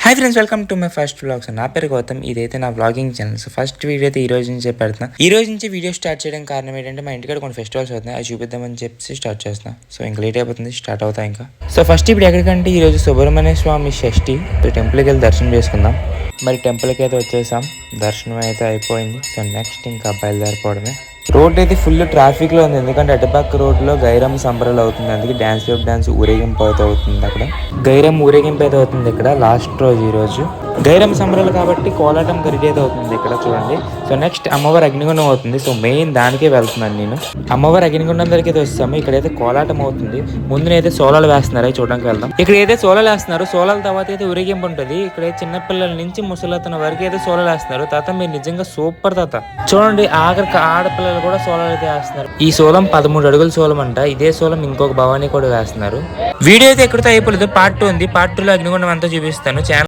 Hi friends, welcome to my first vlogs. నా పేరు గౌతమ్. ఇదైతే నా vlogging channel. So first video అయితే ఈ రోజు నుంచి పెడుతున్నా. ఈ రోజు నుంచి వీడియో స్టార్ట్ చేయడం కారణం ఏంటంటే మా ఇంటికాడ కొన్ని ఫెస్టివల్స్ అవుతున్నాయి, అవి చూపిద్దామని చెప్పి స్టార్ట్ చేస్తున్నా. సో ఇంకా లేట్ అయిపోతుంది, స్టార్ట్ అవుతా ఇంకా. సో ఫస్ట్ ఇప్పుడు ఎక్కడికంటే ఈ రోజు సుబ్రహ్మణ్య స్వామి షష్ఠి. సో టెంపుల్కి వెళ్ళి దర్శనం చేసుకుందాం. మరి టెంపుల్కి అయితే వచ్చేసాం, దర్శనం అయితే అయిపోయింది. సో నెక్స్ట్ ఇంకా బయలుదేరిపోవడమే. రోడ్ అయితే ఫుల్ ట్రాఫిక్ లో ఉంది, ఎందుకంటే అటుపక్క రోడ్ లో గైరమ్మ సంబరాలు అవుతుంది. అందుకే డాన్స్ వేపు డాన్స్ ఊరేగింపు అయితే అవుతుంది. అక్కడ గైరమ్మ ఊరేగింపు అయితే అవుతుంది. ఇక్కడ లాస్ట్ రోజు ఈ రోజు గైరమ్మ సంబరాలు కాబట్టి కోలాటం రెడీ అయితే అవుతుంది ఇక్కడ చూడండి. సో నెక్స్ట్ అమ్మవారి అగ్నిగుండం అవుతుంది. సో మెయిన్ దానికే వెళ్తున్నాను నేను. అమ్మవారి అగ్నిగుండం దగ్గరికి అయితే వస్తాము. ఇక్కడైతే కోలాటం అవుతుంది. ముందునైతే సోలాలు వేస్తున్నారు, చూడడానికి వెళ్దాం. ఇక్కడ అయితే సోలాలు వేస్తున్నారు. సోలాల తర్వాత అయితే ఊరేగింపు ఉంటుంది. ఇక్కడ చిన్నపిల్లల నుంచి ముసలతన వరకు అయితే సోలాలు వేస్తున్నారు. తాత మీరు నిజంగా సూపర్ తాత. చూడండి ఆఖరికి ఆడపిల్లలు కూడా సోలాలు అయితే వేస్తున్నారు. ఈ సోలం 13 అడుగుల సోలం అంట. ఇదే సోలం ఇంకొక భవానీ కూడా వేస్తున్నారు. వీడియో అయితే ఎక్కడితో అయిపోలేదు, పార్ట్ 2 ఉంది. పార్ట్ 2లో అగ్నిగుండం అంతా చూపిస్తాను.